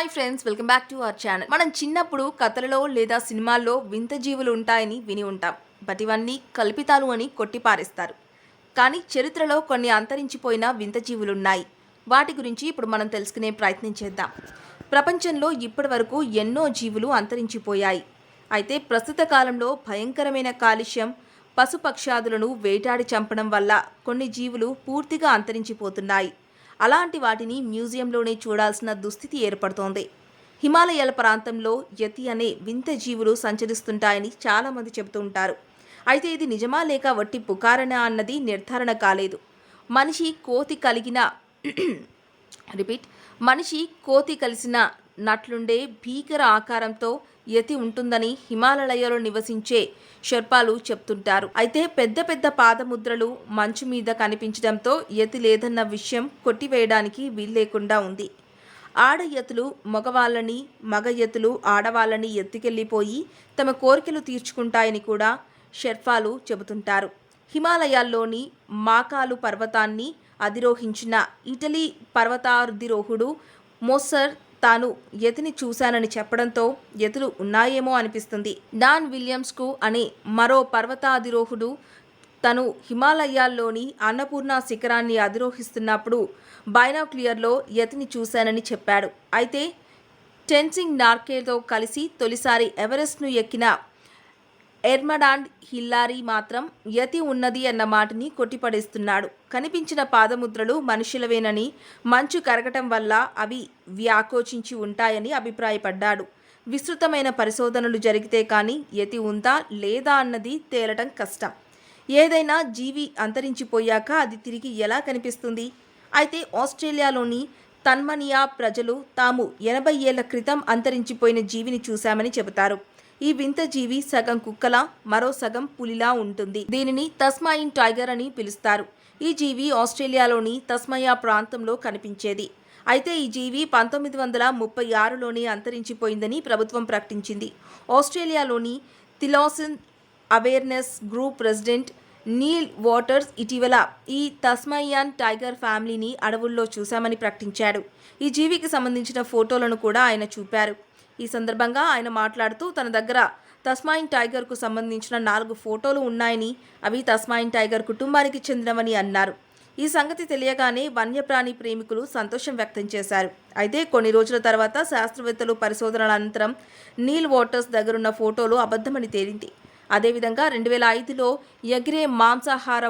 Hi friends, welcome back to our channel. మనం చిన్నప్పుడు కథలలో లేదా సినిమాల్లో వింత జీవులు ఉంటాయని విని ఉంటాం. బట్ ఇవన్నీ కల్పితాలు అని కొట్టిపారేస్తారు. కానీ చరిత్రలో కొన్ని అంతరించిపోయిన వింత జీవులు ఉన్నాయి. వాటి గురించి ఇప్పుడు మనం తెలుసుకునే ప్రయత్నం చేద్దాం. ప్రపంచంలో ఇప్పటి వరకు ఎన్నో జీవులు అంతరించిపోయాయి. అయితే ప్రస్తుత కాలంలో భయంకరమైన కాలుష్యం, పశుపక్షాదులను వేటాడి చంపడం వల్ల కొన్ని జీవులు పూర్తిగా అంతరించిపోతున్నాయి. అలాంటి వాటిని మ్యూజియంలోనే చూడాల్సిన దుస్థితి ఏర్పడుతోంది. హిమాలయాల ప్రాంతంలో యతి అనే వింత జీవులు సంచరిస్తుంటాయని చాలామంది చెబుతూ ఉంటారు. అయితే ఇది నిజమా లేక వట్టి పుకారణ అన్నది నిర్ధారణ కాలేదు. మనిషి కోతి కలిసిన నట్లుండే భీకర ఆకారంతో యతి ఉంటుందని హిమాలయాల్లో నివసించే షెర్పాలు చెప్తుంటారు. అయితే పెద్ద పెద్ద పాదముద్రలు మంచు మీద కనిపించడంతో యతి లేదన్న విషయం కొట్టివేయడానికి వీల్లేకుండా ఉంది. ఆడ యతులు మగవాళ్ళని, మగ యతులు ఆడవాళ్ళని ఎత్తుకెళ్లిపోయి తమ కోరికలు తీర్చుకుంటాయని కూడా షెర్పాలు చెబుతుంటారు. హిమాలయాల్లోని మాకాలు పర్వతాన్ని అధిరోహించిన ఇటలీ పర్వతాధిరోహుడు మోసర్ తాను యతిని చూశానని చెప్పడంతో యతులు ఉన్నాయేమో అనిపిస్తుంది. డాన్ విలియమ్స్కు అనే మరో పర్వతాధిరోహుడు తను హిమాలయాల్లోని అన్నపూర్ణ శిఖరాన్ని అధిరోహిస్తున్నప్పుడు బైనాక్లియర్లో యతిని చూశానని చెప్పాడు. అయితే టెన్సింగ్ నార్కేతో కలిసి తొలిసారి ఎవరెస్ట్ను ఎక్కిన ఎర్మడాండ్ హిల్లారీ మాత్రం యతి ఉన్నది అన్న మాటని కొట్టిపడేస్తున్నాడు. కనిపించిన పాదముద్రలు మనుషులవేనని, మంచు కరగటం వల్ల అవి వ్యాకోచించి ఉంటాయని అభిప్రాయపడ్డాడు. విస్తృతమైన పరిశోధనలు జరిగితే కానీ యతి ఉందా లేదా అన్నది తేలటం కష్టం. ఏదైనా జీవి అంతరించిపోయాక అది తిరిగి ఎలా కనిపిస్తుంది? అయితే ఆస్ట్రేలియాలోని తన్మనియా ప్రజలు తాము 80 ఏళ్ల క్రితం అంతరించిపోయిన జీవిని చూశామని చెబుతారు. ఈ వింత జీవి సగం కుక్కలా, మరో సగం పులిలా ఉంటుంది. దీనిని తస్మాయిన్ టైగర్ అని పిలుస్తారు. ఈ జీవి ఆస్ట్రేలియాలోని తస్మయా ప్రాంతంలో కనిపించేది. అయితే ఈ జీవి 1936లోనే అంతరించిపోయిందని ప్రభుత్వం ప్రకటించింది. ఆస్ట్రేలియాలోని thylacine awareness group president Neil Waters ఇటీవల ఈ తస్మాయియన్ టైగర్ ఫ్యామిలీని అడవుల్లో చూశామని ప్రకటించాడు. ఈ జీవికి సంబంధించిన ఫోటోలను కూడా ఆయన చూపారు. ఈ సందర్భంగా ఆయన మాట్లాడుతూ తన దగ్గర తస్మాయిన్ టైగర్కు సంబంధించిన 4 ఫోటోలు ఉన్నాయని, అవి తస్మాయిన్ టైగర్ కుటుంబానికి చెందినవని అన్నారు. ఈ సంగతి తెలియగానే వన్యప్రాణి ప్రేమికులు సంతోషం వ్యక్తం చేశారు. అయితే కొన్ని రోజుల తర్వాత శాస్త్రవేత్తలు పరిశోధనల అనంతరం నీల్ వాటర్స్ దగ్గరున్న ఫోటోలు అబద్ధమని తేలింది. అదేవిధంగా 2005లో ఎగిరే మాంసాహార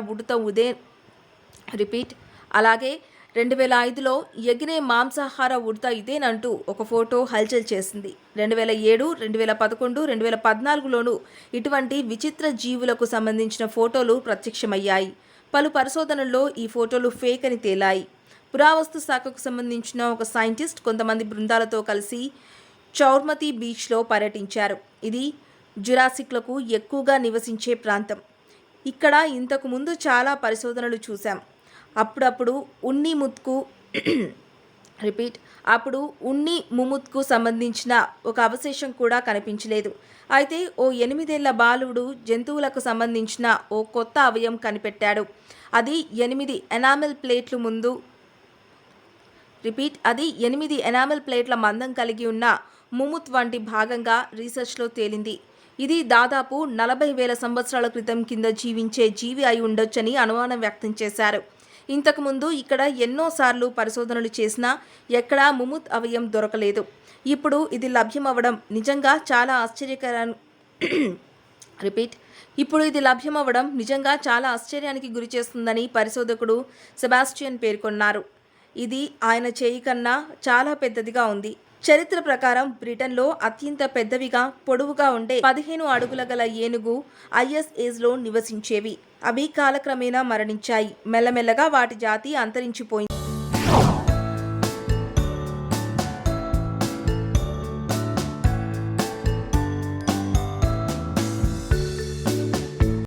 ఉడత ఇదేనంటూ ఒక ఫోటో హల్చల్ చేసింది. 2007, 2011, 2014లోనూ ఇటువంటి విచిత్ర జీవులకు సంబంధించిన ఫోటోలు ప్రత్యక్షమయ్యాయి. పలు పరిశోధనల్లో ఈ ఫోటోలు ఫేక్ అని తేలాయి. పురావస్తు శాఖకు సంబంధించిన ఒక సైంటిస్ట్ కొంతమంది బృందాలతో కలిసి చౌర్మతి బీచ్లో పర్యటించారు. ఇది జురాసిక్లకు ఎక్కువగా నివసించే ప్రాంతం. ఇక్కడ ఇంతకు ముందు చాలా పరిశోధనలు చూశాం. అప్పుడు ఉన్ని ముముత్కు సంబంధించిన ఒక అవశేషం కూడా కనిపించలేదు. అయితే ఓ 8 ఏళ్ల బాలుడు జంతువులకు సంబంధించిన ఓ కొత్త అవయవం కనిపెట్టాడు. అది 8 ఎనామెల్ ప్లేట్ల మందం కలిగి ఉన్న ముముత్ వంటి భాగంగా రీసెర్చ్లో తేలింది. ఇది దాదాపు 40,000 సంవత్సరాల క్రితం కింద జీవించే జీవి అయి ఉండొచ్చని అనుమానం వ్యక్తం చేశారు. ఇంతకుముందు ఇక్కడ ఎన్నోసార్లు పరిశోధనలు చేసినా ఎక్కడా ముముత్ అవయం దొరకలేదు. ఇప్పుడు ఇది లభ్యమవ్వడం నిజంగా చాలా ఆశ్చర్యానికి గురి చేస్తుందని పరిశోధకుడు సెబాస్టియన్ పేర్కొన్నారు. ఇది ఆయన చేయి కన్నా చాలా పెద్దదిగా ఉంది. చరిత్ర ప్రకారం బ్రిటన్లో అత్యంత పెద్దవిగా, పొడవుగా ఉండే 15 అడుగుల గల ఏనుగు ఐస్ ఏజ్లో నివసించేవి. అవి కాలక్రమేణా మరణించాయి. మెల్లమెల్లగా వాటి జాతి అంతరించిపోయింది.